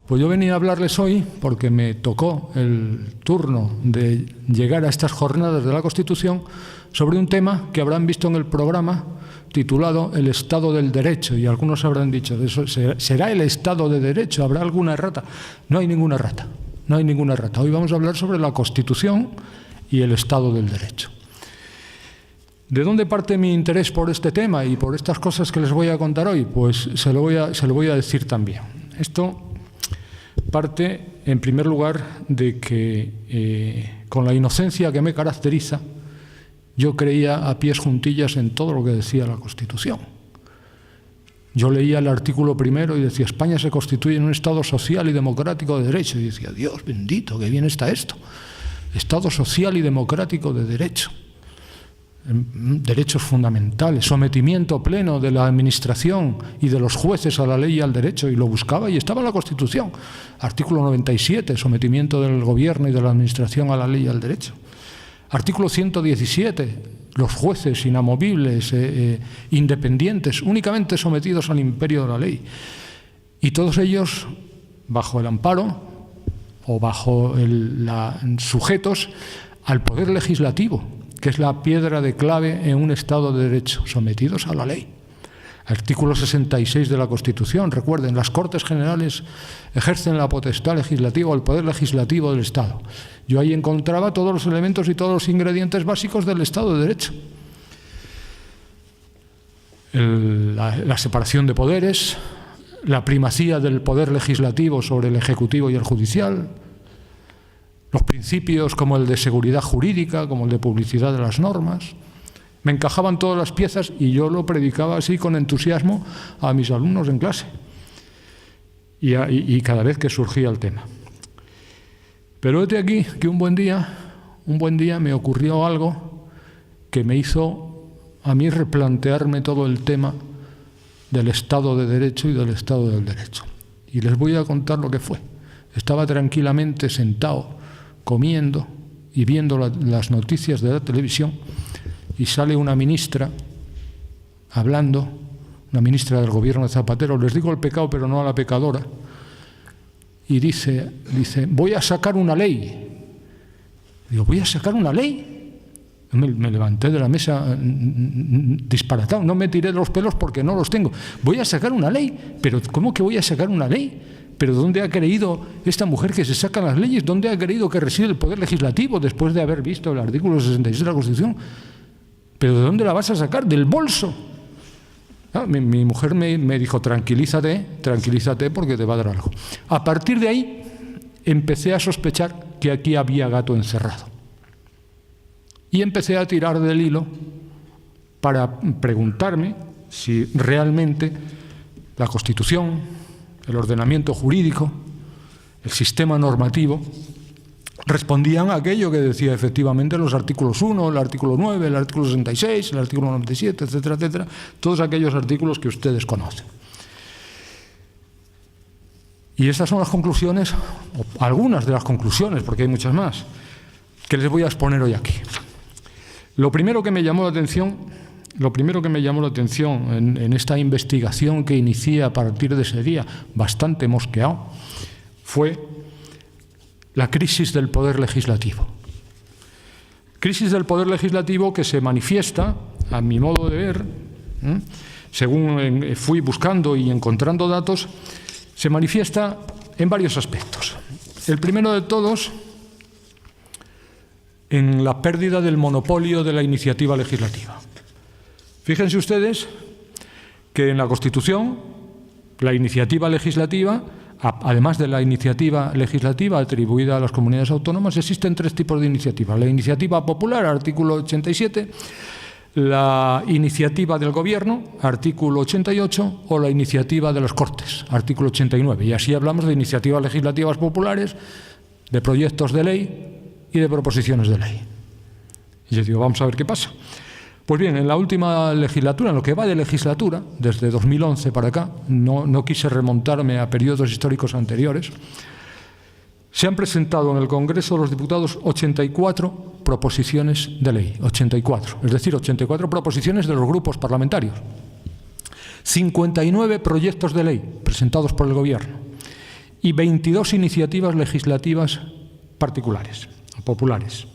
Pues yo venía a hablarles hoy porque me tocó el turno de llegar a estas jornadas de la Constitución sobre un tema que habrán visto en el programa titulado El Estado del Derecho, y algunos habrán dicho, ¿será el Estado de Derecho? ¿Habrá alguna errata? No hay ninguna errata, no hay ninguna errata. Hoy vamos a hablar sobre la Constitución y el Estado del Derecho. ¿De dónde parte mi interés por este tema y por estas cosas que les voy a contar hoy? Pues se lo voy a decir también. Esto parte, en primer lugar, de que con la inocencia que me caracteriza, yo creía a pies juntillas en todo lo que decía la Constitución. Yo leía el artículo primero y decía, España se constituye en un Estado social y democrático de derecho. Y decía, Dios bendito, qué bien está esto. Estado social y democrático de derecho. Derechos fundamentales, sometimiento pleno de la administración y de los jueces a la ley y al derecho, y lo buscaba y estaba en la Constitución. Artículo 97, sometimiento del gobierno y de la administración a la ley y al derecho. Artículo 117, los jueces inamovibles, independientes, únicamente sometidos al imperio de la ley. Y todos ellos bajo el amparo o bajo sujetos al poder legislativo, que es la piedra de clave en un Estado de Derecho, sometidos a la ley. Artículo 66 de la Constitución, recuerden, las Cortes Generales ejercen la potestad legislativa, el poder legislativo del Estado. Yo ahí encontraba todos los elementos y todos los ingredientes básicos del Estado de Derecho. La separación de poderes, la primacía del poder legislativo sobre el ejecutivo y el judicial, los principios como el de seguridad jurídica, como el de publicidad de las normas. Me encajaban todas las piezas y yo lo predicaba así con entusiasmo a mis alumnos en clase y cada vez que surgía el tema. Pero hete aquí que un buen día me ocurrió algo que me hizo a mí replantearme todo el tema del Estado de Derecho y del Estado del Derecho. Y les voy a contar lo que fue. Estaba tranquilamente sentado, comiendo y viendo las noticias de la televisión, y sale una ministra hablando, una ministra del gobierno de Zapatero, les digo el pecado pero no a la pecadora, y dice, voy a sacar una ley. Digo, ¿voy a sacar una ley? Me levanté de la mesa disparatado, no me tiré de los pelos porque no los tengo. Voy a sacar una ley, pero ¿cómo que voy a sacar una ley? ¿Pero dónde ha creído esta mujer que se sacan las leyes? ¿Dónde ha creído que reside el poder legislativo después de haber visto el artículo 66 de la Constitución? ¿Pero de dónde la vas a sacar? ¿Del bolso? Mi mujer me dijo, tranquilízate porque te va a dar algo. A partir de ahí empecé a sospechar que aquí había gato encerrado. Y empecé a tirar del hilo para preguntarme si realmente la Constitución, el ordenamiento jurídico, el sistema normativo, respondían a aquello que decía efectivamente los artículos 1, el artículo 9, el artículo 66, el artículo 97, etcétera, etcétera, todos aquellos artículos que ustedes conocen. Y estas son las conclusiones, o algunas de las conclusiones, porque hay muchas más, que les voy a exponer hoy aquí. Lo primero que me llamó la atención en esta investigación que inicié a partir de ese día, bastante mosqueado, fue la crisis del poder legislativo. Crisis del poder legislativo que se manifiesta, a mi modo de ver, según fui buscando y encontrando datos, se manifiesta en varios aspectos. El primero de todos, en la pérdida del monopolio de la iniciativa legislativa. Fíjense ustedes que en la Constitución la iniciativa legislativa, además de la iniciativa legislativa atribuida a las comunidades autónomas, existen tres tipos de iniciativa. La iniciativa popular, artículo 87, la iniciativa del Gobierno, artículo 88, o la iniciativa de las Cortes, artículo 89. Y así hablamos de iniciativas legislativas populares, de proyectos de ley y de proposiciones de ley. Y yo digo, vamos a ver qué pasa. Pues bien, en la última legislatura, en lo que va de legislatura, desde 2011 para acá, no quise remontarme a periodos históricos anteriores, se han presentado en el Congreso de los Diputados 84 proposiciones de ley, 84, es decir, 84 proposiciones de los grupos parlamentarios. 59 proyectos de ley presentados por el Gobierno y 22 iniciativas legislativas particulares, populares.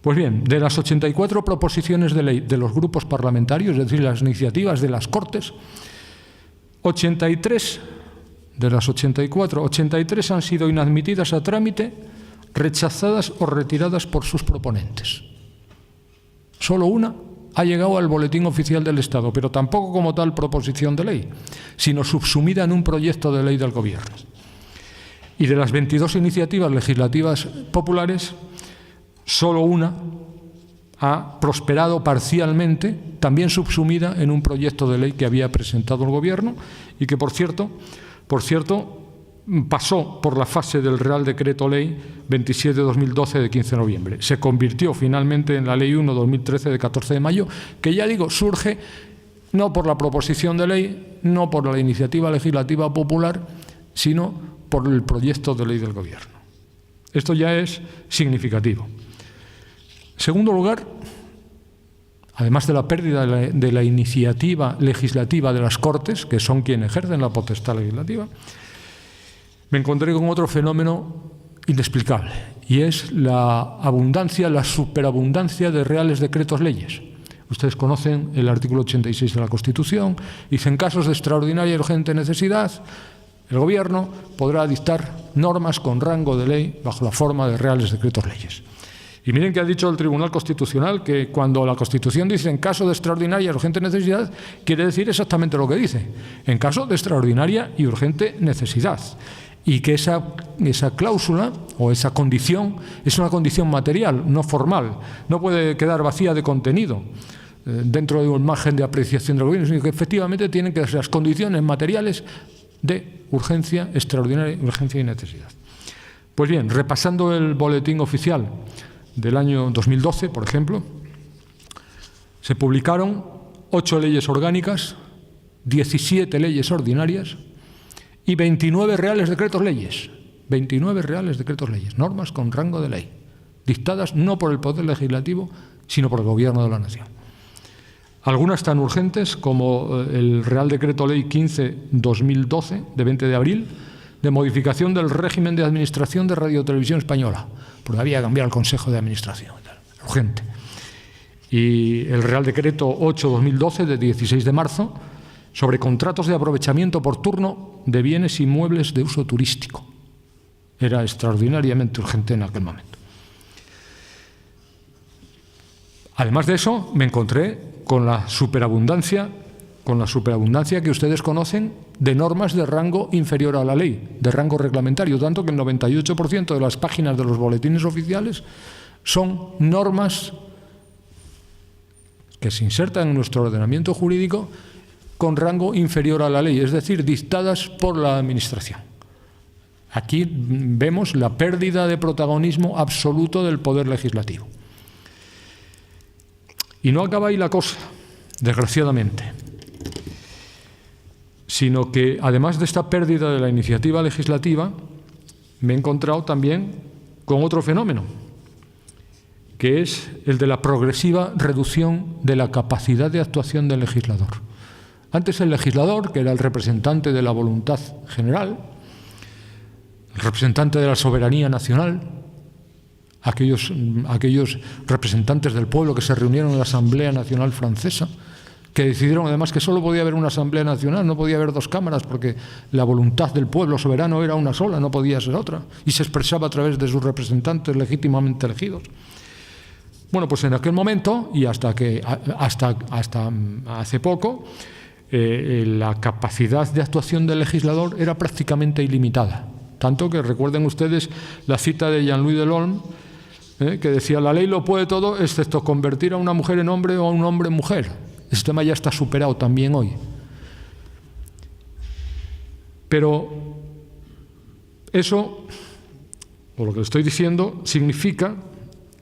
Pues bien, de las 84 proposiciones de ley de los grupos parlamentarios, es decir, las iniciativas de las Cortes, 83 de las 84, 83 han sido inadmitidas a trámite, rechazadas o retiradas por sus proponentes. Solo una ha llegado al Boletín Oficial del Estado, pero tampoco como tal proposición de ley, sino subsumida en un proyecto de ley del Gobierno. Y de las 22 iniciativas legislativas populares, solo una ha prosperado parcialmente, también subsumida en un proyecto de ley que había presentado el Gobierno y que, por cierto, pasó por la fase del Real Decreto Ley 27/2012 de 15 de noviembre. Se convirtió finalmente en la Ley 1/2013 de 14 de mayo, que ya digo, surge no por la proposición de ley, no por la iniciativa legislativa popular, sino por el proyecto de ley del Gobierno. Esto ya es significativo. En segundo lugar, además de la pérdida de la iniciativa legislativa de las Cortes, que son quienes ejercen la potestad legislativa, me encontré con otro fenómeno inexplicable, y es la abundancia, la superabundancia de reales decretos leyes. Ustedes conocen el artículo 86 de la Constitución, dice: en casos de extraordinaria y urgente necesidad, el Gobierno podrá dictar normas con rango de ley bajo la forma de reales decretos leyes. Y miren que ha dicho el Tribunal Constitucional que cuando la Constitución dice en caso de extraordinaria y urgente necesidad, quiere decir exactamente lo que dice, en caso de extraordinaria y urgente necesidad. Y que esa cláusula o esa condición es una condición material, no formal, no puede quedar vacía de contenido dentro de un margen de apreciación del Gobierno, sino que efectivamente tienen que ser las condiciones materiales de urgencia, extraordinaria, urgencia y necesidad. Pues bien, repasando el boletín oficial del año 2012, por ejemplo, se publicaron 8 leyes orgánicas, 17 leyes ordinarias y 29 reales decretos leyes. 29 reales decretos leyes, normas con rango de ley, dictadas no por el Poder Legislativo, sino por el Gobierno de la Nación. Algunas tan urgentes como el Real Decreto Ley 15/2012, de 20 de abril, de modificación del régimen de administración de Radio Televisión Española, porque había cambiado el Consejo de Administración, urgente. Y el Real Decreto 8/2012, de 16 de marzo, sobre contratos de aprovechamiento por turno de bienes inmuebles de uso turístico. Era extraordinariamente urgente en aquel momento. Además de eso, me encontré con la superabundancia que ustedes conocen de normas de rango inferior a la ley, de rango reglamentario, tanto que el 98% de las páginas de los boletines oficiales son normas que se insertan en nuestro ordenamiento jurídico con rango inferior a la ley, es decir, dictadas por la Administración. Aquí vemos la pérdida de protagonismo absoluto del Poder Legislativo. Y no acaba ahí la cosa, desgraciadamente, sino que además de esta pérdida de la iniciativa legislativa, me he encontrado también con otro fenómeno, que es el de la progresiva reducción de la capacidad de actuación del legislador. Antes el legislador, que era el representante de la voluntad general, el representante de la soberanía nacional, aquellos representantes del pueblo que se reunieron en la Asamblea Nacional Francesa, que decidieron además que solo podía haber una Asamblea Nacional, no podía haber 2 cámaras, porque la voluntad del pueblo soberano era una sola, no podía ser otra, y se expresaba a través de sus representantes legítimamente elegidos. Bueno, pues en aquel momento, y hasta hace poco, la capacidad de actuación del legislador era prácticamente ilimitada. Tanto que recuerden ustedes la cita de Jean-Louis Delorme, que decía: la ley lo puede todo excepto convertir a una mujer en hombre o a un hombre en mujer. Ese tema ya está superado también hoy. Pero eso, o lo que le estoy diciendo, significa,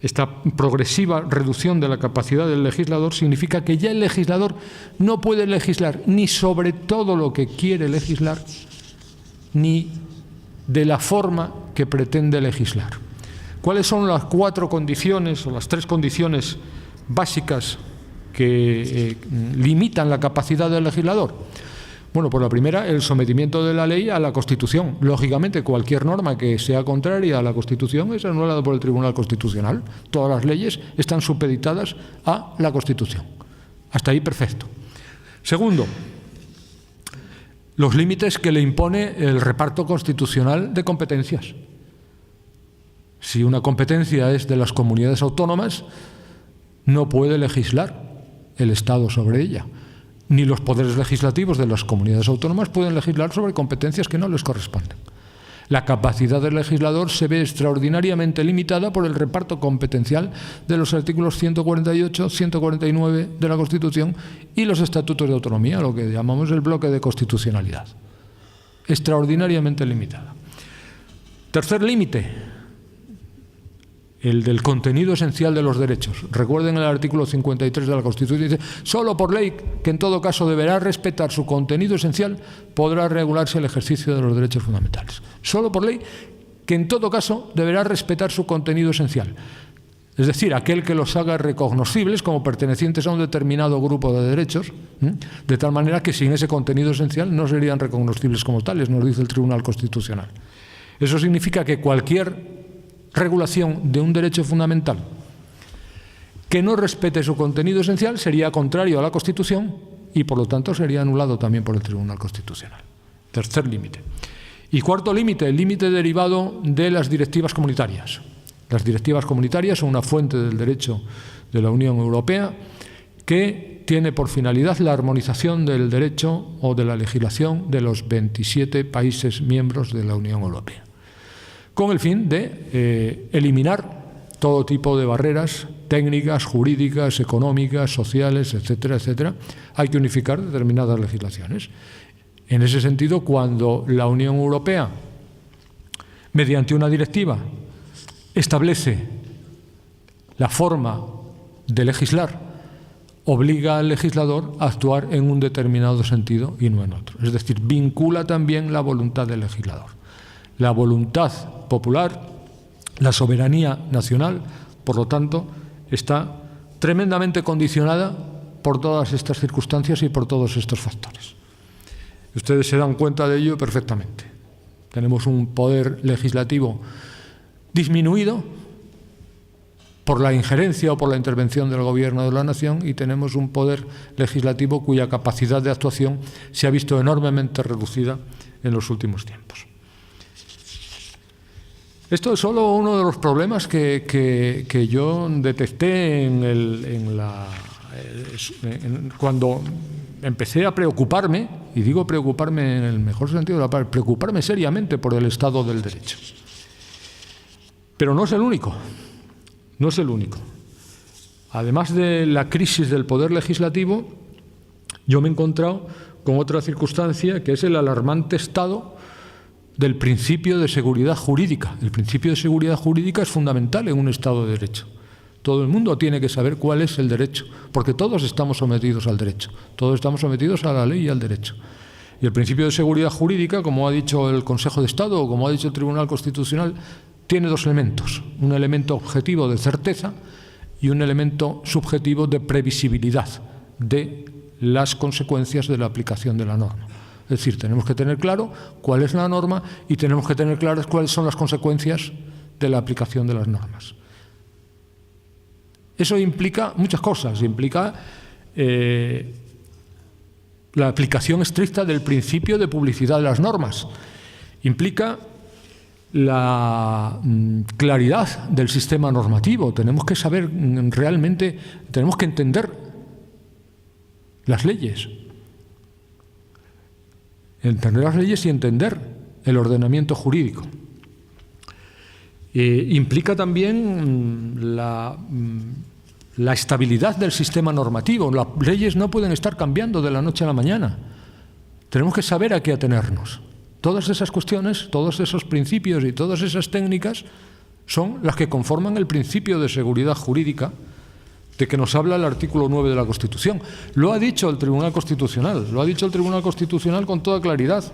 esta progresiva reducción de la capacidad del legislador, significa que ya el legislador no puede legislar ni sobre todo lo que quiere legislar, ni de la forma que pretende legislar. ¿Cuáles son las 4 condiciones o las 3 condiciones básicas que limitan la capacidad del legislador? Bueno, pues la primera, el sometimiento de la ley a la Constitución. Lógicamente, cualquier norma que sea contraria a la Constitución es anulada por el Tribunal Constitucional. Todas las leyes están supeditadas a la Constitución. Hasta ahí perfecto. Segundo, los límites que le impone el reparto constitucional de competencias. Si una competencia es de las comunidades autónomas, no puede legislar el Estado sobre ella. Ni los poderes legislativos de las comunidades autónomas pueden legislar sobre competencias que no les corresponden. La capacidad del legislador se ve extraordinariamente limitada por el reparto competencial de los artículos 148, 149 de la Constitución y los estatutos de autonomía, lo que llamamos el bloque de constitucionalidad. Extraordinariamente limitada. Tercer límite, el del contenido esencial de los derechos. Recuerden el artículo 53 de la Constitución, dice: solo por ley, que en todo caso deberá respetar su contenido esencial, podrá regularse el ejercicio de los derechos fundamentales. Solo por ley, que en todo caso deberá respetar su contenido esencial. Es decir, aquel que los haga recognoscibles como pertenecientes a un determinado grupo de derechos, de tal manera que sin ese contenido esencial no serían recognoscibles como tales, nos dice el Tribunal Constitucional. Eso significa que cualquier regulación de un derecho fundamental que no respete su contenido esencial sería contrario a la Constitución y, por lo tanto, sería anulado también por el Tribunal Constitucional. Tercer límite. Y cuarto límite, el límite derivado de las directivas comunitarias. Las directivas comunitarias son una fuente del derecho de la Unión Europea que tiene por finalidad la armonización del derecho o de la legislación de los 27 países miembros de la Unión Europea, con el fin de eliminar todo tipo de barreras técnicas, jurídicas, económicas, sociales, etcétera, etcétera. Hay que unificar determinadas legislaciones. En ese sentido, cuando la Unión Europea, mediante una directiva, establece la forma de legislar, obliga al legislador a actuar en un determinado sentido y no en otro. Es decir, vincula también la voluntad del legislador. La voluntad popular, la soberanía nacional, por lo tanto, está tremendamente condicionada por todas estas circunstancias y por todos estos factores. Ustedes se dan cuenta de ello perfectamente. Tenemos un poder legislativo disminuido por la injerencia o por la intervención del Gobierno de la Nación, y tenemos un poder legislativo cuya capacidad de actuación se ha visto enormemente reducida en los últimos tiempos. Esto es solo uno de los problemas que yo detecté cuando empecé a preocuparme, y digo preocuparme en el mejor sentido de la palabra, preocuparme seriamente por el Estado del Derecho. Pero no es el único, no es el único. Además de la crisis del poder legislativo, yo me he encontrado con otra circunstancia, que es el alarmante estado del principio de seguridad jurídica. El principio de seguridad jurídica es fundamental en un Estado de Derecho. Todo el mundo tiene que saber cuál es el derecho, porque todos estamos sometidos al derecho, todos estamos sometidos a la ley y al derecho. Y el principio de seguridad jurídica, como ha dicho el Consejo de Estado o como ha dicho el Tribunal Constitucional, tiene dos elementos: un elemento objetivo de certeza y un elemento subjetivo de previsibilidad de las consecuencias de la aplicación de la norma. Es decir, tenemos que tener claro cuál es la norma y tenemos que tener claras cuáles son las consecuencias de la aplicación de las normas. Eso implica muchas cosas. Implica la aplicación estricta del principio de publicidad de las normas. Implica la claridad del sistema normativo. Tenemos que saber realmente, tenemos que entender las leyes. Entender las leyes y entender el ordenamiento jurídico. Implica también la estabilidad del sistema normativo. Las leyes no pueden estar cambiando de la noche a la mañana. Tenemos que saber a qué atenernos. Todas esas cuestiones, todos esos principios y todas esas técnicas son las que conforman el principio de seguridad jurídica de que nos habla el artículo 9 de la Constitución. Lo ha dicho el Tribunal Constitucional, lo ha dicho el Tribunal Constitucional con toda claridad.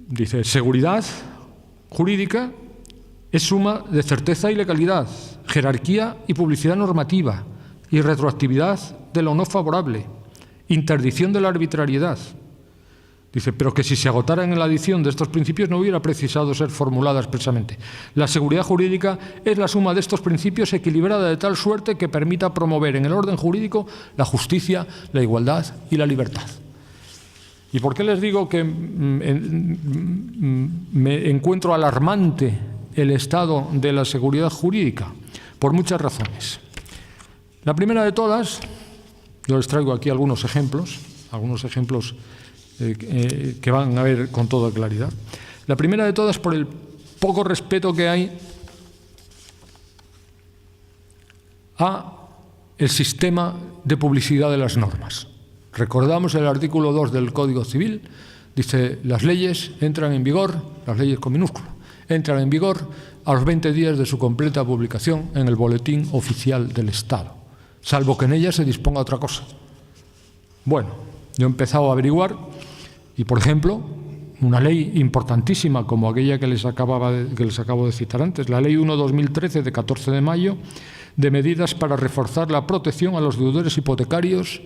Dice: seguridad jurídica Es suma de certeza y legalidad, jerarquía y publicidad normativa, y retroactividad de lo no favorable, interdicción de la arbitrariedad. Dice, pero que si se agotaran en la adición de estos principios no hubiera precisado ser formulada expresamente. La seguridad jurídica es la suma de estos principios equilibrada de tal suerte que permita promover en el orden jurídico la justicia, la igualdad y la libertad. ¿Y por qué les digo que me encuentro alarmante el estado de la seguridad jurídica? Por muchas razones. La primera de todas, yo les traigo aquí algunos ejemplos que van a ver con toda claridad. La primera de todas, por el poco respeto que hay a el sistema de publicidad de las normas. Recordamos el artículo 2 del Código Civil, dice, las leyes entran en vigor, las leyes con minúscula, entran en vigor a los 20 días de su completa publicación en el Boletín Oficial del Estado, salvo que en ella se disponga otra cosa. Bueno, yo he empezado a averiguar y, por ejemplo, una ley importantísima como aquella que les acabo de citar antes, la Ley 1/2013 de 14 de mayo, de medidas para reforzar la protección a los deudores hipotecarios,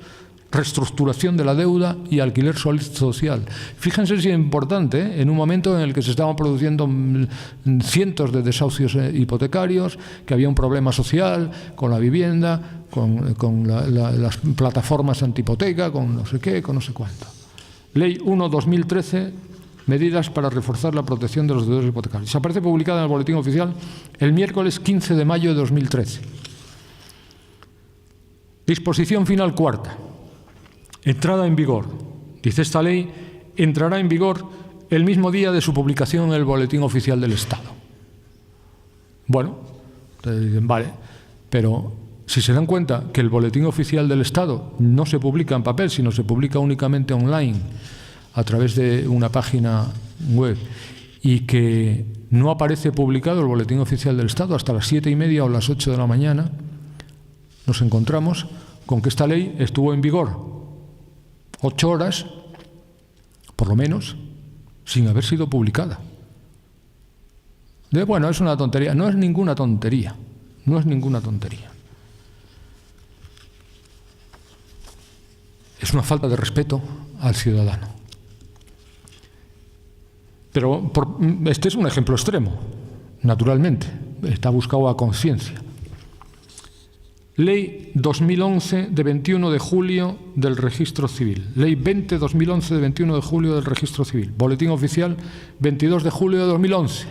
reestructuración de la deuda y alquiler social. Fíjense si es importante, en un momento en el que se estaban produciendo cientos de desahucios hipotecarios, que había un problema social con la vivienda, con las plataformas antihipoteca, con no sé qué, con no sé cuánto. Ley 1/2013, medidas para reforzar la protección de los deudores hipotecarios. Se aparece publicada en el Boletín Oficial el miércoles 15 de mayo de 2013. Disposición final cuarta. Entrada en vigor. Dice, esta ley entrará en vigor el mismo día de su publicación en el Boletín Oficial del Estado. Bueno, ustedes dicen, vale, pero si se dan cuenta que el Boletín Oficial del Estado no se publica en papel, sino se publica únicamente online a través de una página web y que no aparece publicado el Boletín Oficial del Estado hasta las 7:30 o las 8 de la mañana, nos encontramos con que esta ley estuvo en vigor 8 horas, por lo menos, sin haber sido publicada. Bueno, es una tontería. No es ninguna tontería. No es ninguna tontería. Es una falta de respeto al ciudadano. Pero este es un ejemplo extremo, naturalmente. Está buscado a conciencia. Ley 2011 de 21 de julio del Registro Civil. Ley 20/2011 de 21 de julio del Registro Civil. Boletín Oficial 22 de julio de 2011.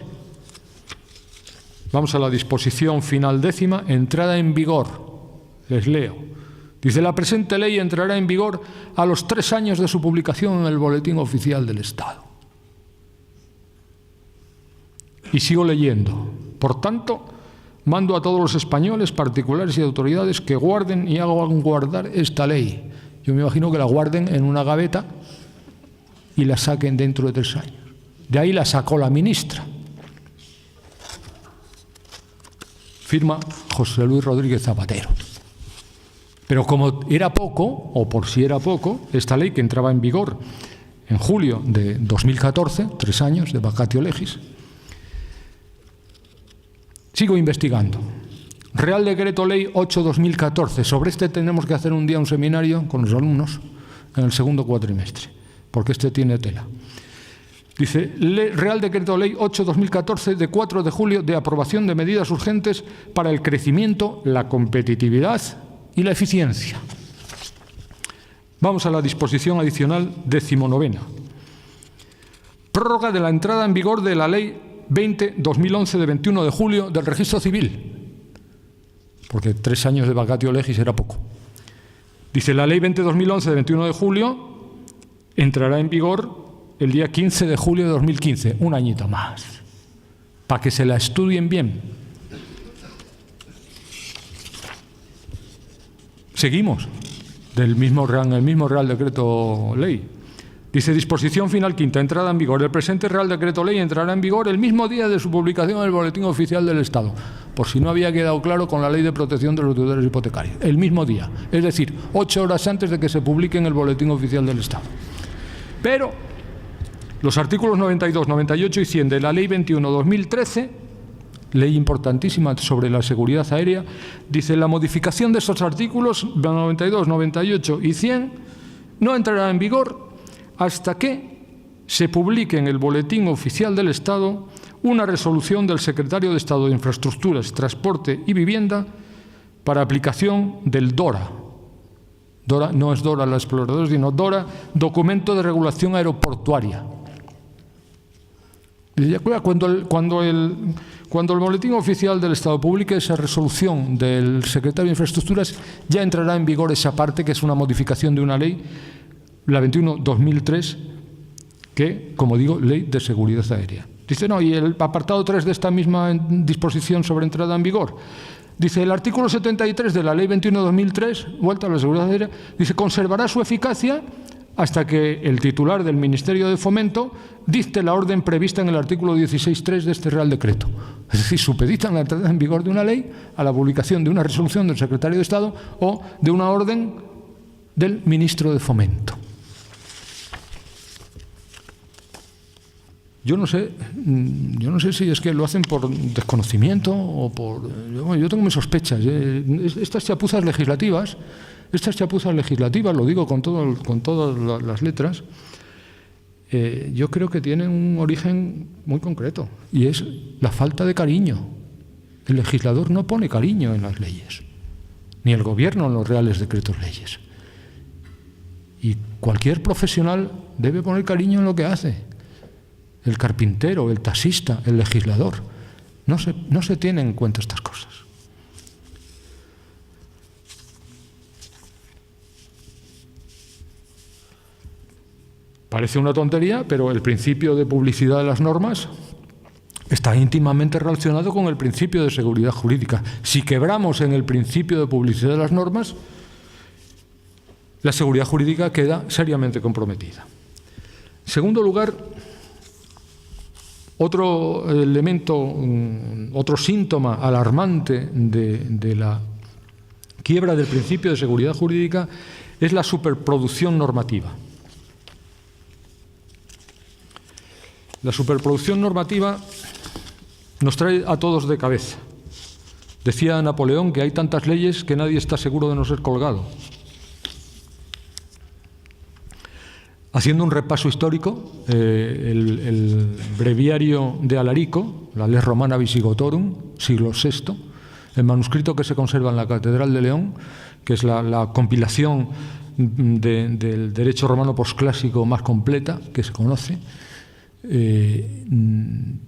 Vamos a la disposición final décima, entrada en vigor. Les leo. Dice, la presente ley entrará en vigor a los 3 años de su publicación en el Boletín Oficial del Estado. Y sigo leyendo. Por tanto, mando a todos los españoles, particulares y autoridades que guarden y hagan guardar esta ley. Yo me imagino que la guarden en una gaveta y la saquen dentro de 3 años. De ahí la sacó la ministra. Firma José Luis Rodríguez Zapatero. Pero como era poco, o por si era poco, esta ley que entraba en vigor en julio de 2014, 3 años de vacatio legis, sigo investigando. Real Decreto Ley 8/2014. Sobre este tenemos que hacer un día un seminario con los alumnos en el segundo cuatrimestre, porque este tiene tela. Dice, Real Decreto Ley 8/2014 de 4 de julio de aprobación de medidas urgentes para el crecimiento, la competitividad y la eficiencia. Vamos a la disposición adicional 19ª. Prórroga de la entrada en vigor de la Ley 20/2011 de 21 de julio del Registro Civil, porque 3 años de vacatio legis era poco. Dice, la Ley 20/2011 de 21 de julio entrará en vigor el día 15 de julio de 2015, un añito más, para que se la estudien bien. Seguimos, en el mismo Real Decreto Ley. Dice, disposición final quinta, entrada en vigor. El presente Real Decreto Ley entrará en vigor el mismo día de su publicación en el Boletín Oficial del Estado, por si no había quedado claro con la Ley de Protección de los Deudores Hipotecarios. El mismo día, es decir, 8 horas antes de que se publique en el Boletín Oficial del Estado. Pero los artículos 92, 98 y 100 de la Ley 21/2013 ley importantísima sobre la seguridad aérea, dice: la modificación de estos artículos 92, 98 y 100 no entrará en vigor hasta que se publique en el Boletín Oficial del Estado una resolución del Secretario de Estado de Infraestructuras, Transporte y Vivienda para aplicación del DORA. DORA no es Dora la exploradora, sino DORA, Documento de Regulación Aeroportuaria. Cuando el Boletín Oficial del Estado publique esa resolución del Secretario de Infraestructuras, ya entrará en vigor esa parte, que es una modificación de una ley, la 21/2003, que, como digo, Ley de Seguridad Aérea. Dice, no, y el apartado 3 de esta misma disposición sobre entrada en vigor, dice, el artículo 73 de la Ley 21/2003, vuelta a la seguridad aérea, dice, conservará su eficacia hasta que el titular del Ministerio de Fomento dicte la orden prevista en el artículo 16.3 de este Real Decreto. Es decir, supeditan la entrada en vigor de una ley a la publicación de una resolución del Secretario de Estado o de una orden del Ministro de Fomento. Yo no sé si es que lo hacen por desconocimiento o por... Yo tengo mis sospechas. Estas chapuzas legislativas, lo digo con todas las letras, yo creo que tienen un origen muy concreto, y es la falta de cariño. El legislador no pone cariño en las leyes, ni el gobierno en los reales decretos leyes. Y cualquier profesional debe poner cariño en lo que hace. El carpintero, el taxista, el legislador. No se tienen en cuenta estas cosas. Parece una tontería, pero el principio de publicidad de las normas está íntimamente relacionado con el principio de seguridad jurídica. Si quebramos en el principio de publicidad de las normas, la seguridad jurídica queda seriamente comprometida. En segundo lugar, otro elemento, otro síntoma alarmante de la quiebra del principio de seguridad jurídica es la superproducción normativa. La superproducción normativa nos trae a todos de cabeza. Decía Napoleón que hay tantas leyes que nadie está seguro de no ser colgado. Haciendo un repaso histórico, el breviario de Alarico, la Lex Romana Visigotorum, siglo VI, el manuscrito que se conserva en la Catedral de León, que es la compilación del derecho romano posclásico más completa que se conoce,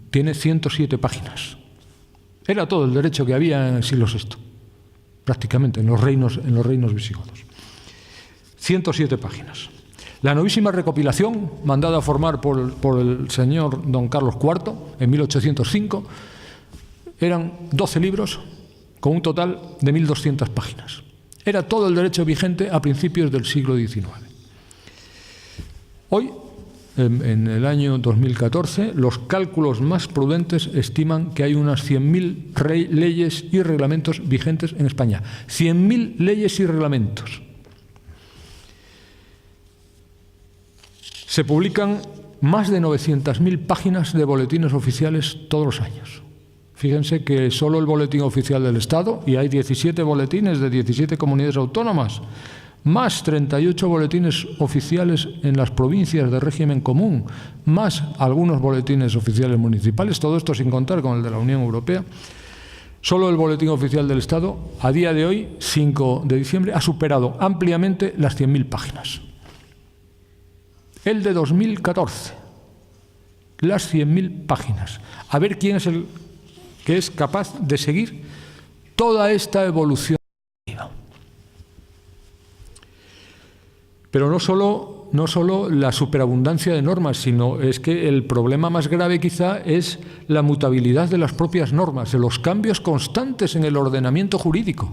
tiene 107 páginas. Era todo el derecho que había en el siglo VI, prácticamente, en los reinos visigodos. 107 páginas. La novísima recopilación, mandada a formar por el señor don Carlos IV en 1805, eran 12 libros con un total de 1.200 páginas. Era todo el derecho vigente a principios del siglo XIX. Hoy, en el año 2014, los cálculos más prudentes estiman que hay unas 100.000 leyes y reglamentos vigentes en España. 100.000 leyes y reglamentos. Se publican más de 900.000 páginas de boletines oficiales todos los años. Fíjense que solo el Boletín Oficial del Estado, y hay 17 boletines de 17 comunidades autónomas, más 38 boletines oficiales en las provincias de régimen común, más algunos boletines oficiales municipales, todo esto sin contar con el de la Unión Europea. Solo el Boletín Oficial del Estado, a día de hoy, 5 de diciembre, ha superado ampliamente las 100.000 páginas. El de 2014, las 100.000 páginas. A ver quién es el que es capaz de seguir toda esta evolución. Pero no solo la superabundancia de normas, sino es que el problema más grave quizá es la mutabilidad de las propias normas, de los cambios constantes en el ordenamiento jurídico.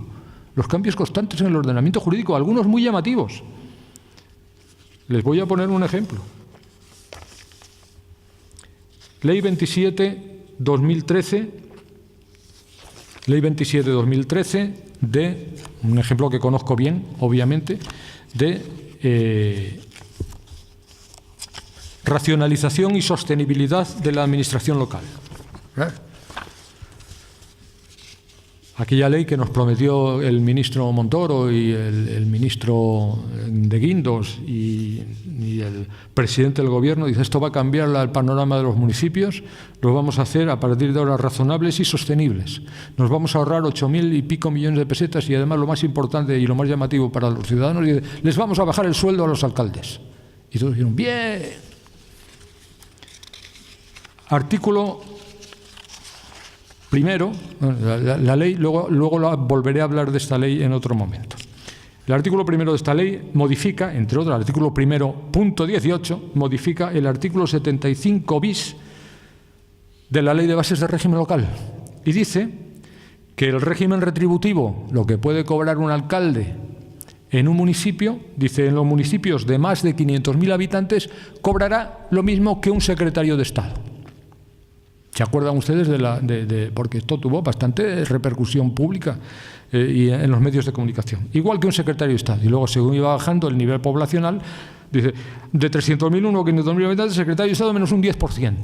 Los cambios constantes en el ordenamiento jurídico, algunos muy llamativos. Les voy a poner un ejemplo. Ley 27/2013, Ley 27/2013 de, un ejemplo que conozco bien, obviamente, de racionalización y sostenibilidad de la administración local. aquella ley que nos prometió el ministro Montoro y el ministro de Guindos y el presidente del gobierno, dice, esto va a cambiar el panorama de los municipios, lo vamos a hacer a partir de ahora razonables y sostenibles. Nos vamos a ahorrar 8.000 y pico millones de pesetas y además lo más importante y lo más llamativo para los ciudadanos, dice, les vamos a bajar el sueldo a los alcaldes. Y todos dijeron, bien. Artículo primero, la ley, luego volveré a hablar de esta ley en otro momento. El artículo primero de esta ley modifica, entre otros, el artículo primero, punto 18, modifica el artículo 75 bis de la Ley de Bases de Régimen Local y dice que el régimen retributivo, lo que puede cobrar un alcalde en un municipio, dice, en los municipios de más de 500.000 habitantes, cobrará lo mismo que un secretario de Estado. ¿Se acuerdan ustedes porque esto tuvo bastante repercusión pública y en los medios de comunicación? Igual que un secretario de Estado. Y luego, según iba bajando el nivel poblacional, dice, de 300.001 a 500.000 habitantes, secretario de Estado menos un 10%.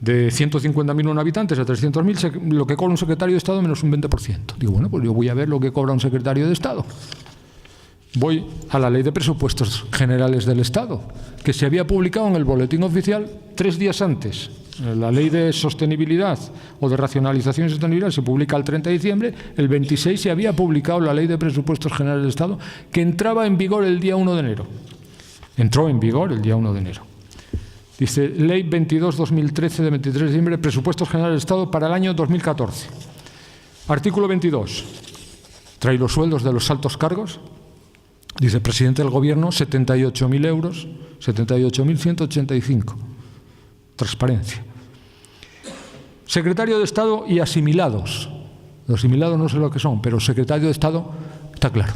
De 150.001 habitantes a 300.000, lo que cobra un secretario de Estado menos un 20%. Digo, bueno, pues yo voy a ver lo que cobra un secretario de Estado. Voy a la Ley de Presupuestos Generales del Estado, que se había publicado en el Boletín Oficial 3 días antes. La Ley de Sostenibilidad o de Racionalización y Sostenibilidad se publica el 30 de diciembre, el 26 se había publicado la Ley de Presupuestos Generales del Estado, que entraba en vigor el día 1 de enero. Entró en vigor el día 1 de enero. Dice, Ley 22/2013 de 23 de diciembre, Presupuestos Generales del Estado para el año 2014. Artículo 22. Trae los sueldos de los altos cargos. Dice, presidente del Gobierno, 78.000 euros, 78.185. Transparencia. Secretario de Estado y asimilados. Los asimilados no sé lo que son, pero secretario de Estado está claro.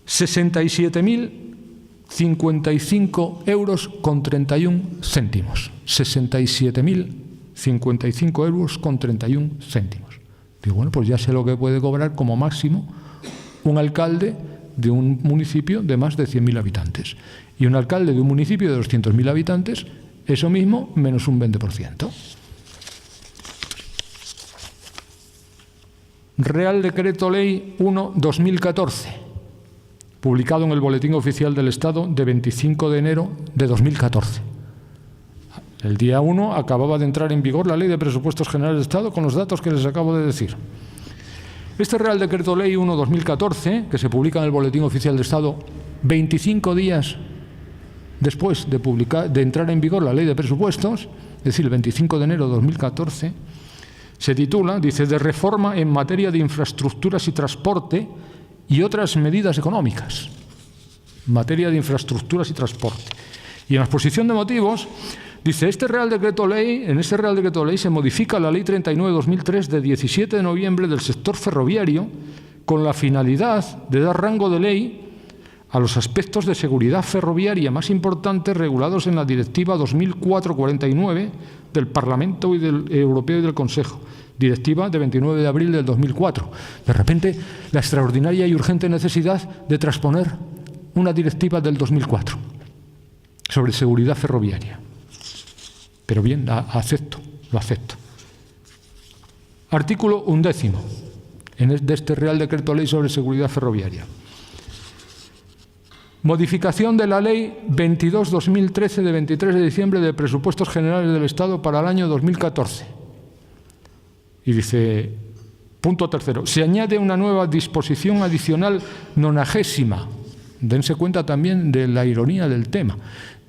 67.055 euros con 31 céntimos. 67.055 euros con 31 céntimos. Digo, bueno, pues ya sé lo que puede cobrar como máximo un alcalde de un municipio de más de 100.000 habitantes. Y un alcalde de un municipio de 200.000 habitantes, eso mismo, menos un 20%. Real Decreto Ley 1/2014, publicado en el Boletín Oficial del Estado de 25 de enero de 2014. El día 1 acababa de entrar en vigor la Ley de Presupuestos Generales del Estado con los datos que les acabo de decir. Este Real Decreto Ley 1/2014, que se publica en el Boletín Oficial del Estado 25 días después de entrar en vigor la Ley de Presupuestos, es decir, el 25 de enero de 2014, se titula, dice, de reforma en materia de infraestructuras y transporte y otras medidas económicas. Materia de infraestructuras y transporte. Y en la exposición de motivos, dice, en este Real Decreto Ley se modifica la Ley 39/2003 de 17 de noviembre del sector ferroviario con la finalidad de dar rango de ley a los aspectos de seguridad ferroviaria más importantes regulados en la Directiva 2004/49 del Parlamento Europeo y del Consejo, Directiva de 29 de abril del 2004. De repente, la extraordinaria y urgente necesidad de transponer una directiva del 2004 sobre seguridad ferroviaria. Pero bien, lo acepto. Artículo 11 de este Real Decreto Ley sobre seguridad ferroviaria. Modificación de la Ley 22/2013 de 23 de diciembre de Presupuestos Generales del Estado para el año 2014. Y dice, punto tercero, se añade una nueva disposición adicional 90. Dense cuenta también de la ironía del tema.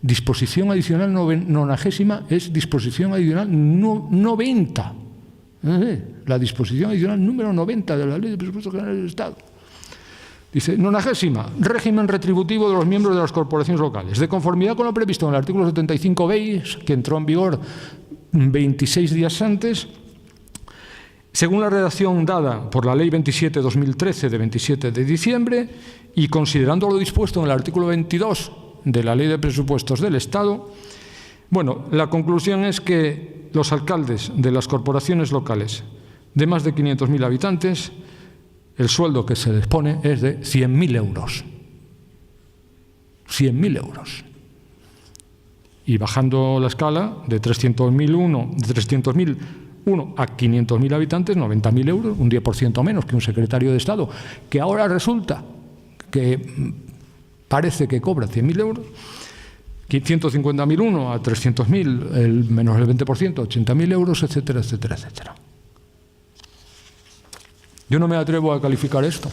Disposición adicional 90 es disposición adicional 90. La disposición adicional número 90 de la Ley de Presupuestos Generales del Estado. Dice, 90, régimen retributivo de los miembros de las corporaciones locales. De conformidad con lo previsto en el artículo 75 bis, que entró en vigor 26 días antes, según la redacción dada por la Ley 27/2013 de 27 de diciembre y considerando lo dispuesto en el artículo 22 de la Ley de Presupuestos del Estado, bueno, la conclusión es que los alcaldes de las corporaciones locales de más de 500.000 habitantes, el sueldo que se les pone es de 100.000 euros. 100.000 euros. Y bajando la escala de 300.000 Uno, a 500.000 habitantes, 90.000 euros, un 10% menos que un secretario de Estado, que ahora resulta que parece que cobra 100.000 euros. 150.000 uno, a 300.000, menos el 20%, 80.000 euros, etcétera, etcétera, etcétera. Yo no me atrevo a calificar esto,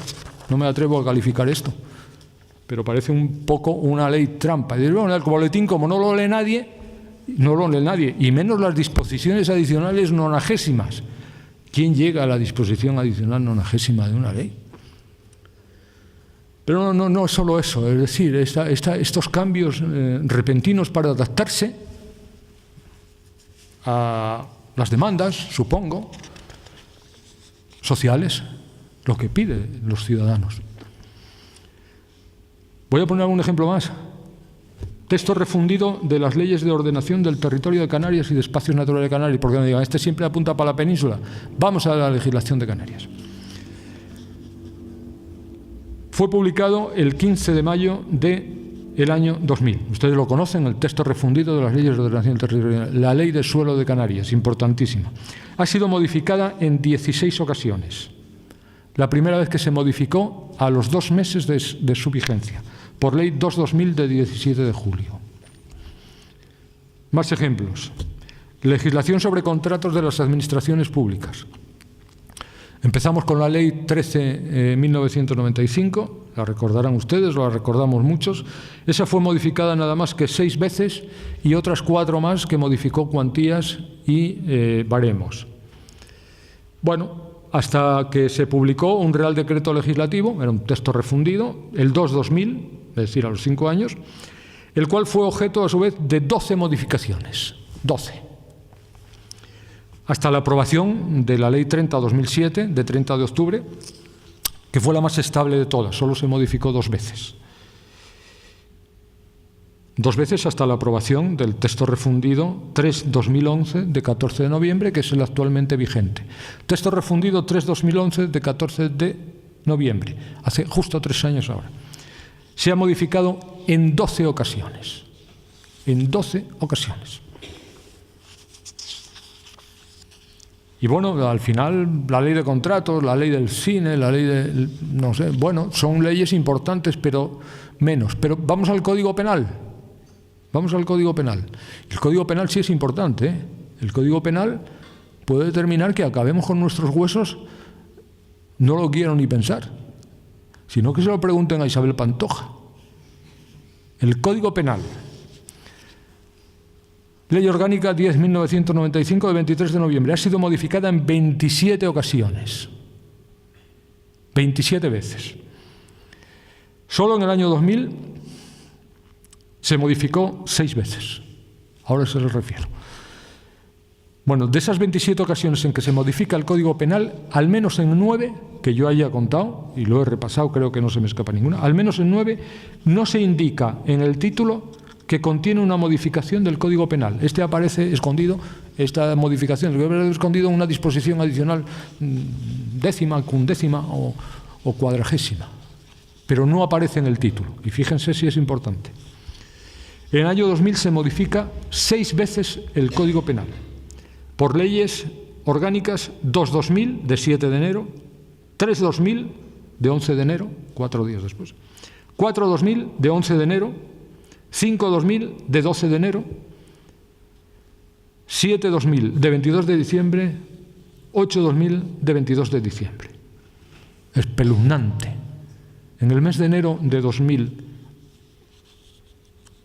pero parece un poco una ley trampa. Y bueno, el boletín, como no lo lee nadie, y menos las disposiciones adicionales nonagésimas. ¿Quién llega a la disposición adicional nonagésima de una ley? Pero no es solo eso, es decir, estos cambios repentinos para adaptarse a las demandas, supongo, sociales, lo que piden los ciudadanos. Voy a poner un ejemplo más. Texto refundido de las leyes de ordenación del territorio de Canarias y de espacios naturales de Canarias, porque me digan, este siempre apunta para la península. Vamos a la legislación de Canarias. Fue publicado el 15 de mayo del año 2000. Ustedes lo conocen, el texto refundido de las leyes de ordenación territorial, la ley del suelo de Canarias, importantísima. Ha sido modificada en 16 ocasiones. La primera vez que se modificó a los 2 meses de su vigencia, por ley 2/2000 de 17 de julio. Más ejemplos. Legislación sobre contratos de las administraciones públicas. Empezamos con la Ley 13/1995, la recordarán ustedes, la recordamos muchos. Esa fue modificada nada más que 6 veces y otras 4 más que modificó cuantías y baremos. Bueno, hasta que se publicó un Real Decreto Legislativo, era un texto refundido, el 2/2000, es decir, a los 5 años, el cual fue objeto a su vez de 12 modificaciones. 12. Hasta la aprobación de la Ley 30/2007, de 30 de octubre, que fue la más estable de todas, solo se modificó 2 veces. 2 veces hasta la aprobación del texto refundido 3/2011, de 14 de noviembre, que es el actualmente vigente. Texto refundido 3/2011, de 14 de noviembre, hace justo 3 años ahora. Se ha modificado en 12 ocasiones. En 12 ocasiones. Y bueno, al final la ley de contratos, la ley del cine, la ley de... no sé, bueno, son leyes importantes, pero menos. Pero vamos al Código Penal. Vamos al Código Penal. El Código Penal sí es importante, ¿eh? El Código Penal puede determinar que acabemos con nuestros huesos, no lo quiero ni pensar, sino que se lo pregunten a Isabel Pantoja. El Código Penal. Ley Orgánica 10.1995 de 23 de noviembre. Ha sido modificada en 27 ocasiones. 27 veces. Solo en el año 2000 se modificó 6 veces. Ahora se les refiero. Bueno, de esas 27 ocasiones en que se modifica el Código Penal, al menos en 9, que yo haya contado, y lo he repasado, creo que no se me escapa ninguna, al menos en 9 no se indica en el título que contiene una modificación del Código Penal. Este aparece escondido, esta modificación del Código Penal escondido en una disposición adicional décima, undécima o cuadragésima, pero no aparece en el título. Y fíjense si es importante. En el año 2000 se modifica 6 veces el Código Penal, por leyes orgánicas 2/2000 de 7 de enero, 3/2000 de 11 de enero, 4 días después, 4/2000 de 11 de enero, 5/2000 de 12 de enero, 7/2000 de 22 de diciembre, 8/2000 de 22 de diciembre. Espeluznante. En el mes de enero de 2000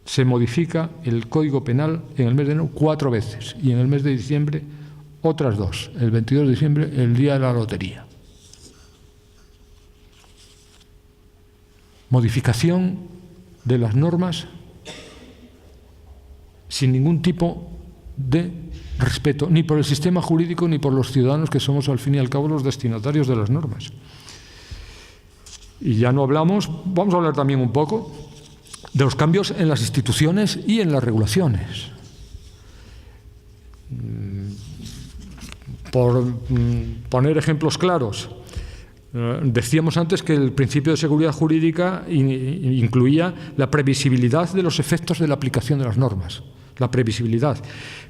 se modifica el Código Penal, en el mes de enero 4 veces, y en el mes de diciembre otras 2, el 22 de diciembre, el día de la lotería. Modificación de las normas sin ningún tipo de respeto, ni por el sistema jurídico ni por los ciudadanos, que somos al fin y al cabo los destinatarios de las normas. Y ya no hablamos, vamos a hablar también un poco de los cambios en las instituciones y en las regulaciones. Por poner ejemplos claros, decíamos antes que el principio de seguridad jurídica incluía la previsibilidad de los efectos de la aplicación de las normas. la previsibilidad.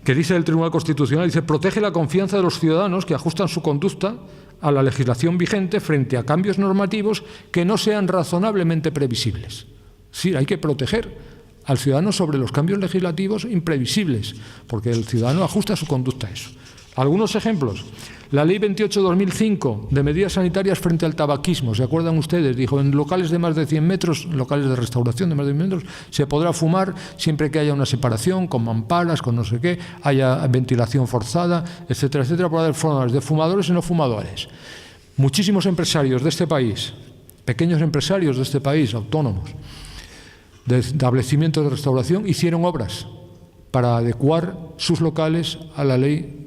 Que dice el Tribunal Constitucional, dice, protege la confianza de los ciudadanos que ajustan su conducta a la legislación vigente frente a cambios normativos que no sean razonablemente previsibles. Sí, hay que proteger al ciudadano sobre los cambios legislativos imprevisibles, porque el ciudadano ajusta su conducta a eso. Algunos ejemplos. La Ley 28/2005 de medidas sanitarias frente al tabaquismo, ¿se acuerdan ustedes? Dijo, en locales de más de 100 metros, locales de restauración de más de 100 metros, se podrá fumar siempre que haya una separación, con mamparas, con no sé qué, haya ventilación forzada, etcétera, etcétera, para haber zonas de fumadores y no fumadores. Muchísimos empresarios de este país, pequeños empresarios de este país, autónomos, de establecimientos de restauración, hicieron obras para adecuar sus locales a la ley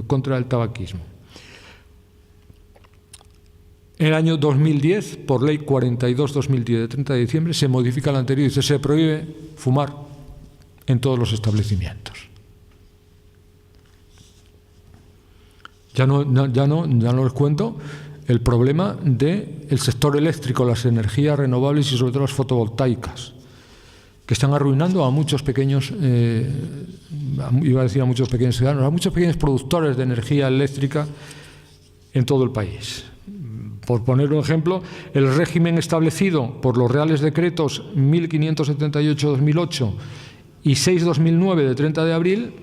contra el tabaquismo. En el año 2010, por ley 42/2010 de 30 de diciembre, se modifica la anterior y dice, se prohíbe fumar en todos los establecimientos. Ya no les cuento el problema del sector eléctrico, las energías renovables y sobre todo las fotovoltaicas, que están arruinando a muchos pequeños, iba a decir a muchos pequeños ciudadanos, a muchos pequeños productores de energía eléctrica en todo el país. Por poner un ejemplo, el régimen establecido por los Reales Decretos 1578/2008 y 6/2009 de 30 de abril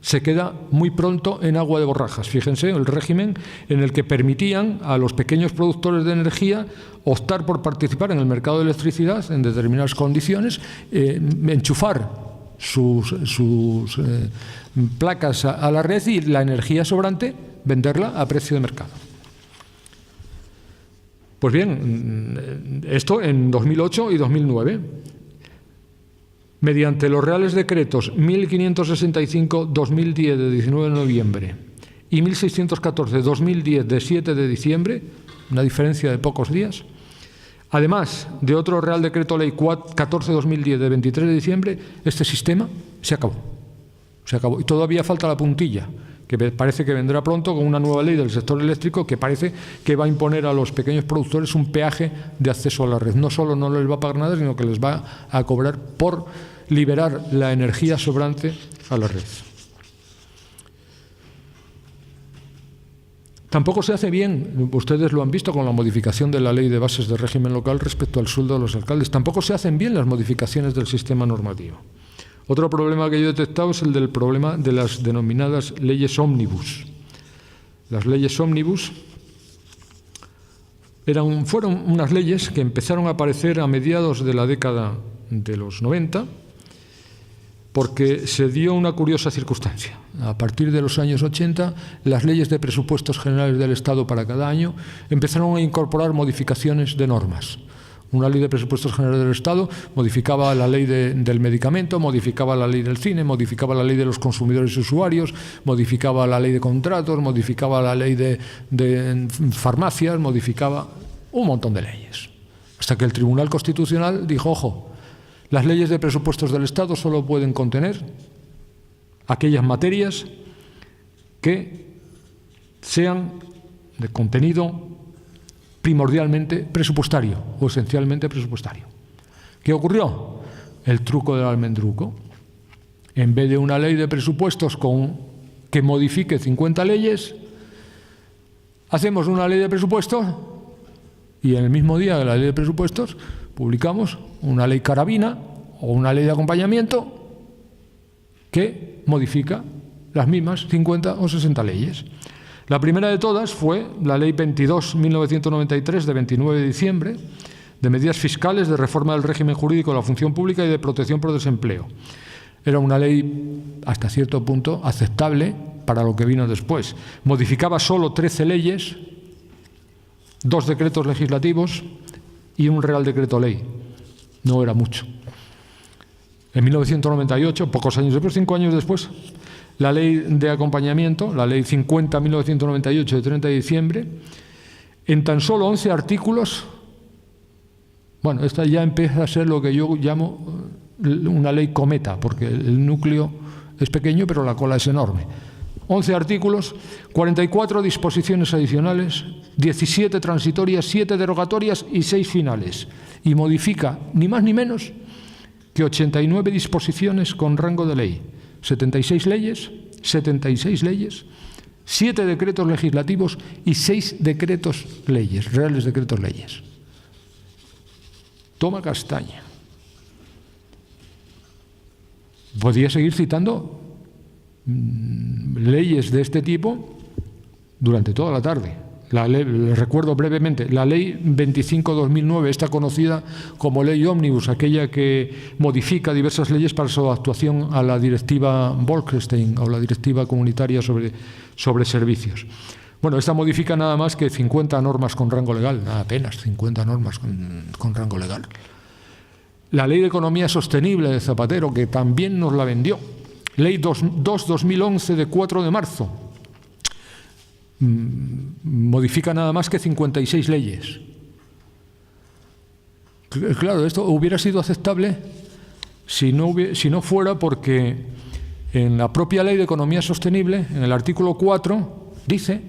se queda muy pronto en agua de borrajas. Fíjense, el régimen en el que permitían a los pequeños productores de energía optar por participar en el mercado de electricidad en determinadas condiciones, enchufar sus placas a la red y la energía sobrante venderla a precio de mercado. Pues bien, esto en 2008 y 2009. Mediante los Reales Decretos 1565/2010 de 19 de noviembre y 1614/2010 de 7 de diciembre, una diferencia de pocos días, además de otro Real Decreto Ley 14/2010 de 23 de diciembre, este sistema se acabó. Se acabó. Y todavía falta la puntilla, que parece que vendrá pronto con una nueva ley del sector eléctrico que parece que va a imponer a los pequeños productores un peaje de acceso a la red. No solo no les va a pagar nada, sino que les va a cobrar por liberar la energía sobrante a la red. Tampoco se hace bien, ustedes lo han visto con la modificación de la Ley de Bases de Régimen Local respecto al sueldo de los alcaldes, tampoco se hacen bien las modificaciones del sistema normativo. Otro problema que yo he detectado es el del problema de las denominadas leyes ómnibus. Las leyes ómnibus fueron unas leyes que empezaron a aparecer a mediados de la década de los 90, porque se dio una curiosa circunstancia. A partir de los años 80, las leyes de presupuestos generales del Estado para cada año empezaron a incorporar modificaciones de normas. Una ley de presupuestos generales del Estado modificaba la ley del medicamento, modificaba la ley del cine, modificaba la ley de los consumidores y usuarios, modificaba la ley de contratos, modificaba la ley de farmacias, modificaba un montón de leyes. Hasta que el Tribunal Constitucional dijo, ojo, las leyes de presupuestos del Estado solo pueden contener aquellas materias que sean de contenido primordialmente presupuestario o esencialmente presupuestario. ¿Qué ocurrió? El truco del almendruco. En vez de una ley de presupuestos que modifique 50 leyes, hacemos una ley de presupuestos y en el mismo día de la ley de presupuestos publicamos una ley carabina o una ley de acompañamiento que modifica las mismas 50 o 60 leyes. La primera de todas fue la Ley 22/1993 de 29 de diciembre de medidas fiscales, de reforma del régimen jurídico de la función pública y de protección por desempleo. Era una ley hasta cierto punto aceptable para lo que vino después. Modificaba solo 13 leyes, 2 decretos legislativos y un Real Decreto Ley. No era mucho. En 1998, pocos años después, 5 años después, la ley de acompañamiento, la ley 50/1998 de 30 de diciembre, en tan solo 11 artículos, bueno, esta ya empieza a ser lo que yo llamo una ley cometa, porque el núcleo es pequeño, pero la cola es enorme. 11 artículos, 44 disposiciones adicionales, 17 transitorias, 7 derogatorias y 6 finales. Y modifica, ni más ni menos, que 89 disposiciones con rango de ley, 76 leyes, 7 decretos legislativos y 6 decretos leyes, reales decretos leyes. Toma castaña. Podría seguir citando leyes de este tipo durante toda la tarde. Les recuerdo brevemente, la Ley 25/2009, esta conocida como Ley Ómnibus, aquella que modifica diversas leyes para su actuación a la Directiva Bolkestein o la Directiva Comunitaria sobre Servicios. Bueno, esta modifica nada más que 50 normas con rango legal, nada, apenas 50 normas con rango legal. La Ley de Economía Sostenible de Zapatero, que también nos la vendió. Ley 2/2011 de 4 de marzo. Modifica nada más que 56 leyes. Claro, esto hubiera sido aceptable si no fuera porque en la propia Ley de Economía Sostenible, en el artículo 4, dice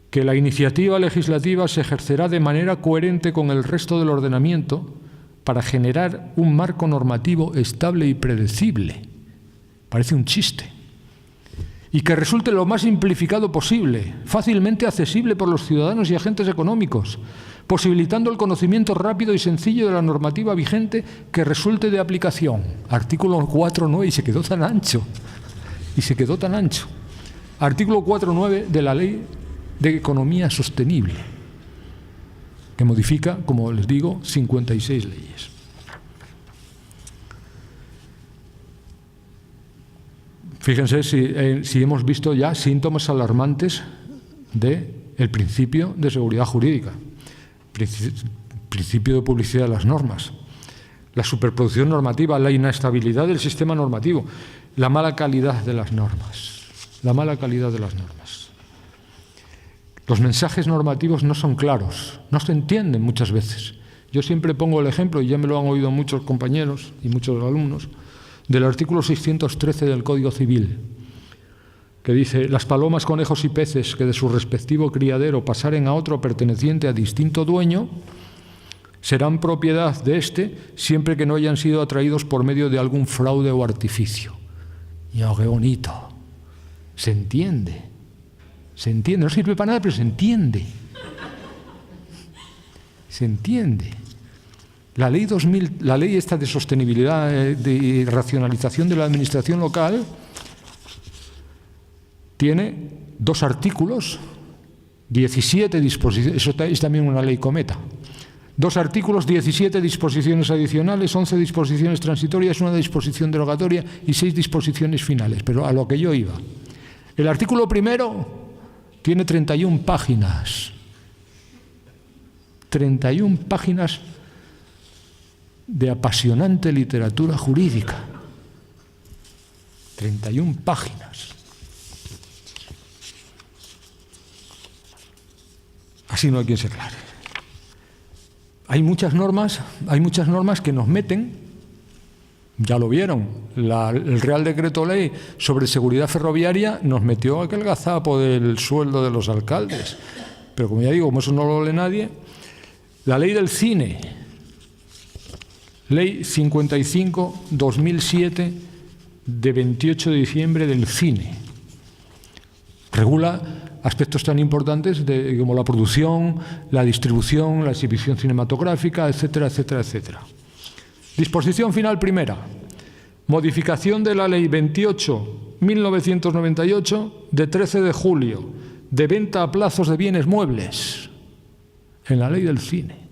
que la iniciativa legislativa se ejercerá de manera coherente con el resto del ordenamiento para generar un marco normativo estable y predecible. Parece un chiste. Y que resulte lo más simplificado posible, fácilmente accesible por los ciudadanos y agentes económicos, posibilitando el conocimiento rápido y sencillo de la normativa vigente que resulte de aplicación. Artículo 4.9, y se quedó tan ancho. Artículo 4.9 de la Ley de Economía Sostenible, que modifica, como les digo, 56 leyes. Fíjense si hemos visto ya síntomas alarmantes del principio de seguridad jurídica, principio de publicidad de las normas, la superproducción normativa, la inestabilidad del sistema normativo, la mala calidad de las normas. Los mensajes normativos no son claros, no se entienden muchas veces. Yo siempre pongo el ejemplo, y ya me lo han oído muchos compañeros y muchos alumnos, del artículo 613 del Código Civil, que dice: las palomas, conejos y peces que de su respectivo criadero pasaren a otro perteneciente a distinto dueño serán propiedad de éste siempre que no hayan sido atraídos por medio de algún fraude o artificio. Y oh, qué bonito. Se entiende, no sirve para nada, pero se entiende. La ley esta de sostenibilidad, de racionalización de la administración local, tiene 2 artículos, 17 disposiciones, eso es también una ley cometa. 2 artículos, 17 disposiciones adicionales, 11 disposiciones transitorias, 1 disposición derogatoria y 6 disposiciones finales. Pero a lo que yo iba. El artículo primero tiene 31 páginas. 31 páginas de apasionante literatura jurídica. 31 páginas. Así no hay quien se aclare. Hay muchas normas que nos meten, ya lo vieron, el Real Decreto Ley sobre seguridad ferroviaria nos metió aquel gazapo del sueldo de los alcaldes. Pero como ya digo, como eso no lo lee nadie, la ley del cine, Ley 55/2007 de 28 de diciembre del cine, regula aspectos tan importantes como la producción, la distribución, la exhibición cinematográfica, etcétera, etcétera, etcétera. Disposición final primera. Modificación de la Ley 28/1998 de 13 de julio de venta a plazos de bienes muebles en la Ley del cine.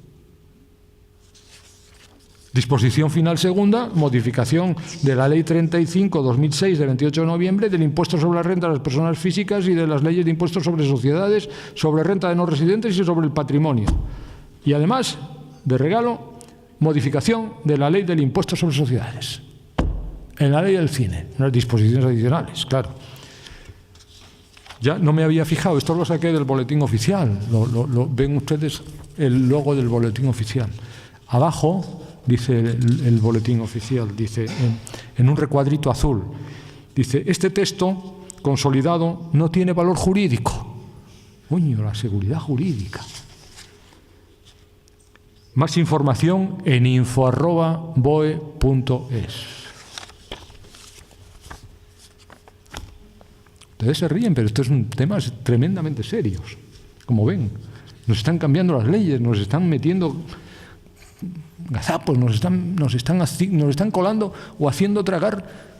Disposición final segunda, modificación de la Ley 35/2006 de 28 de noviembre del impuesto sobre la renta de las personas físicas y de las leyes de impuestos sobre sociedades, sobre renta de no residentes y sobre el patrimonio. Y además, de regalo, modificación de la Ley del impuesto sobre sociedades. En la Ley del cine, unas disposiciones adicionales, claro. Ya no me había fijado, esto lo saqué del boletín oficial, ven ustedes el logo del boletín oficial. Abajo dice el boletín oficial, dice en un recuadrito azul, dice: este texto consolidado no tiene valor jurídico. Coño, la seguridad jurídica. Más información en info@boe.es. Ustedes se ríen, pero estos son temas tremendamente serios. Como ven, nos están cambiando las leyes, nos están metiendo gazapos, nos están colando o haciendo tragar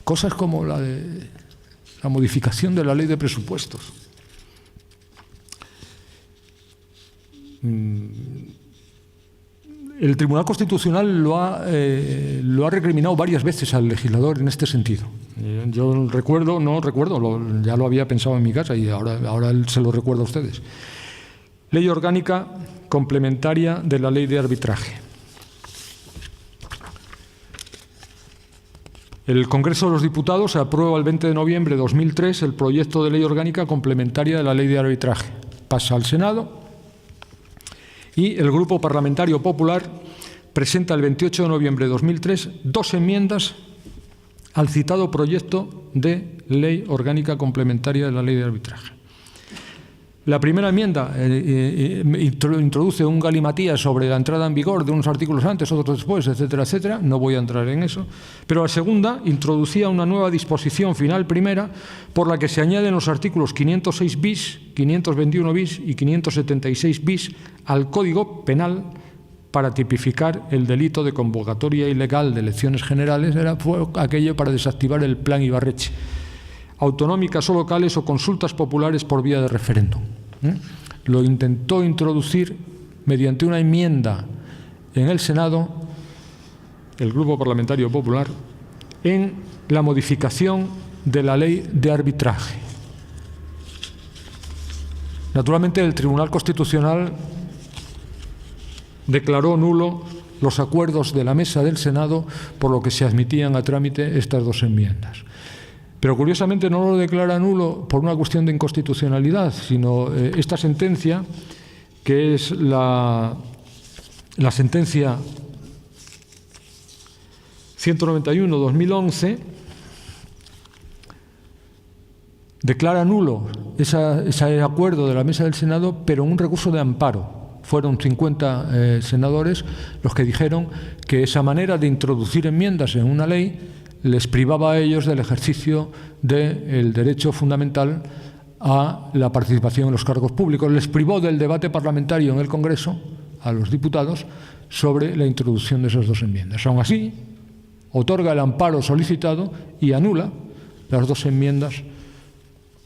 cosas como la de la modificación de la ley de presupuestos. El Tribunal Constitucional lo ha recriminado varias veces al legislador en este sentido. Yo ya lo había pensado en mi casa y ahora se lo recuerdo a ustedes. Ley orgánica complementaria de la ley de arbitraje. El Congreso de los Diputados aprueba el 20 de noviembre de 2003 el proyecto de ley orgánica complementaria de la ley de arbitraje. Pasa al Senado y el Grupo Parlamentario Popular presenta el 28 de noviembre de 2003 dos enmiendas al citado proyecto de ley orgánica complementaria de la ley de arbitraje. La primera enmienda introduce un galimatías sobre la entrada en vigor de unos artículos antes, otros después, etcétera, etcétera. No voy a entrar en eso. Pero la segunda introducía una nueva disposición final primera por la que se añaden los artículos 506 bis, 521 bis y 576 bis al Código Penal para tipificar el delito de convocatoria ilegal de elecciones generales. Fue aquello para desactivar el plan Ibarretxe. Autonómicas o locales o consultas populares por vía de referéndum. Lo intentó introducir mediante una enmienda en el Senado, el Grupo Parlamentario Popular, en la modificación de la ley de arbitraje. Naturalmente, el Tribunal Constitucional declaró nulo los acuerdos de la mesa del Senado, por lo que se admitían a trámite estas dos enmiendas. Pero curiosamente no lo declara nulo por una cuestión de inconstitucionalidad, sino esta sentencia, que es la sentencia 191/2011, declara nulo ese acuerdo de la mesa del Senado, pero en un recurso de amparo. Fueron 50 senadores los que dijeron que esa manera de introducir enmiendas en una ley les privaba a ellos del ejercicio del derecho fundamental a la participación en los cargos públicos. Les privó del debate parlamentario en el Congreso, a los diputados, sobre la introducción de esas dos enmiendas. Aún así, otorga el amparo solicitado y anula las dos enmiendas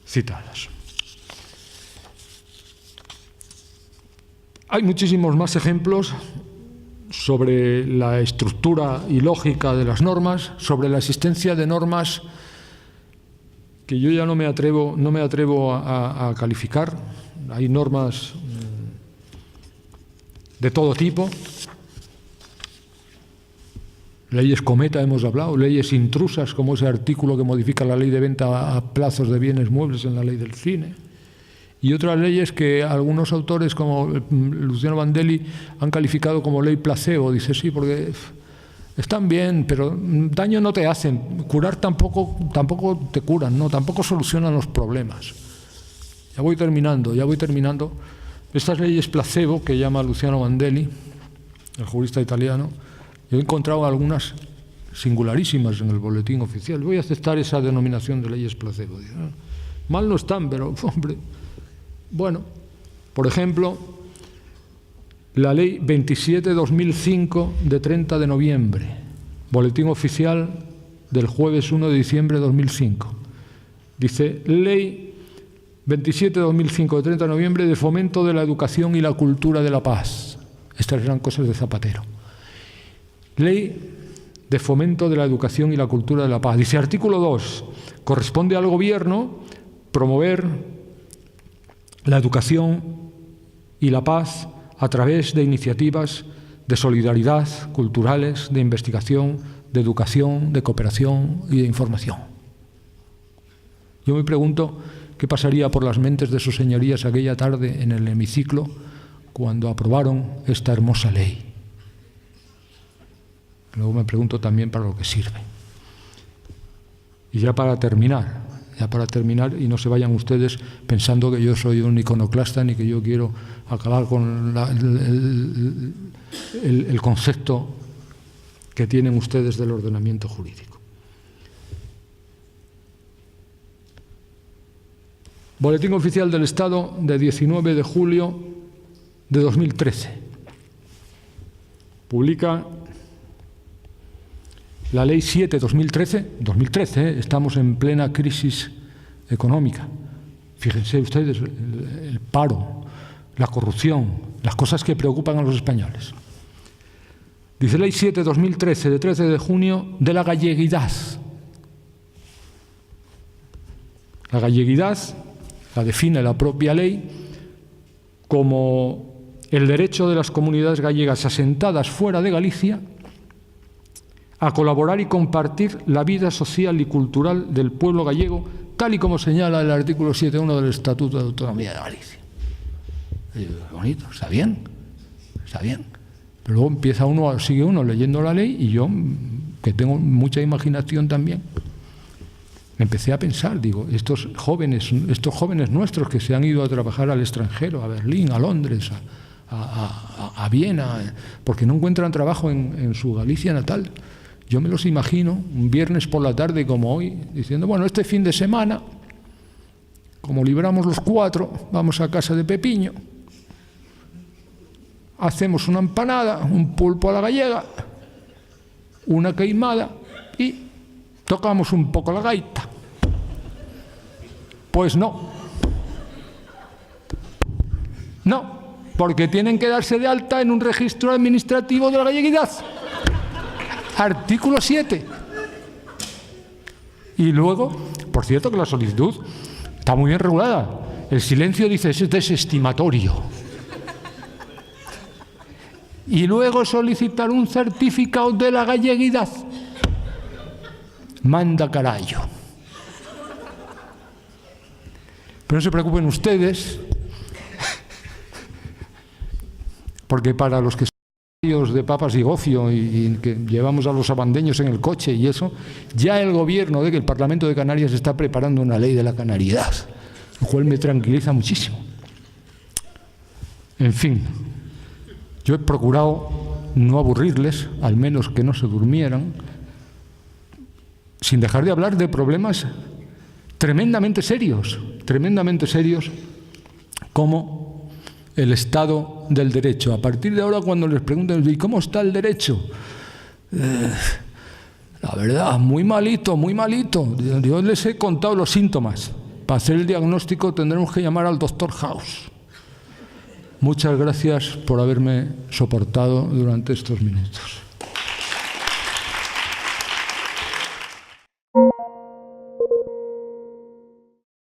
citadas. Hay muchísimos más ejemplos sobre la estructura y lógica de las normas, sobre la existencia de normas que yo ya no me atrevo a calificar. Hay normas de todo tipo. Leyes cometa hemos hablado, leyes intrusas como ese artículo que modifica la ley de venta a plazos de bienes muebles en la ley del cine. Y otras leyes que algunos autores, como Luciano Vandelli, han calificado como ley placebo. Dice, sí, porque están bien, pero daño no te hacen. Curar tampoco te curan, no, tampoco solucionan los problemas. Ya voy terminando. Estas leyes placebo, que llama Luciano Vandelli, el jurista italiano, yo he encontrado algunas singularísimas en el boletín oficial. Voy a aceptar esa denominación de leyes placebo. Mal no están, pero, hombre... Bueno, por ejemplo, la Ley 27/2005 de 30 de noviembre, Boletín Oficial del jueves 1 de diciembre de 2005. Dice, Ley 27/2005 de 30 de noviembre de fomento de la educación y la cultura de la paz. Estas eran cosas de Zapatero. Ley de fomento de la educación y la cultura de la paz. Dice, artículo 2, corresponde al Gobierno promover la educación y la paz a través de iniciativas de solidaridad, culturales, de investigación, de educación, de cooperación y de información. Yo me pregunto qué pasaría por las mentes de sus señorías aquella tarde en el hemiciclo cuando aprobaron esta hermosa ley. Luego me pregunto también para lo que sirve. Y ya para terminar, y no se vayan ustedes pensando que yo soy un iconoclasta ni que yo quiero acabar con el concepto que tienen ustedes del ordenamiento jurídico. Boletín Oficial del Estado de 19 de julio de 2013. Publica la Ley 7/2013, estamos en plena crisis económica. Fíjense ustedes el paro, la corrupción, las cosas que preocupan a los españoles. Dice Ley 7/2013, de 13 de junio, de la galleguidad. La galleguidad la define la propia ley como el derecho de las comunidades gallegas asentadas fuera de Galicia a colaborar y compartir la vida social y cultural del pueblo gallego, tal y como señala el artículo 7.1 del Estatuto de Autonomía de Galicia. Bonito, está bien, está bien. Pero luego sigue uno leyendo la ley y yo, que tengo mucha imaginación también, me empecé a pensar, digo, estos jóvenes nuestros que se han ido a trabajar al extranjero, a Berlín, a Londres, a Viena, porque no encuentran trabajo en su Galicia natal. Yo me los imagino un viernes por la tarde como hoy, diciendo, bueno, este fin de semana, como libramos los 4, vamos a casa de Pepiño, hacemos una empanada, un pulpo a la gallega, una queimada y tocamos un poco la gaita. Pues no. No, porque tienen que darse de alta en un registro administrativo de la galleguidad. Artículo 7. Y luego, por cierto que la solicitud está muy bien regulada. El silencio dice es desestimatorio. Y luego solicitar un certificado de la galleguidad. Manda carallo. Pero no se preocupen ustedes, porque para los que son de papas y gofio y que llevamos a los abandeños en el coche y eso, ya el gobierno de que el Parlamento de Canarias está preparando una ley de la canariedad, lo cual me tranquiliza muchísimo. En fin, yo he procurado no aburrirles, al menos que no se durmieran, sin dejar de hablar de problemas tremendamente serios, como el Estado del Derecho. A partir de ahora, cuando les pregunten, ¿y cómo está el derecho? La verdad, muy malito, muy malito. Yo les he contado los síntomas. Para hacer el diagnóstico tendremos que llamar al Dr. House. Muchas gracias por haberme soportado durante estos minutos.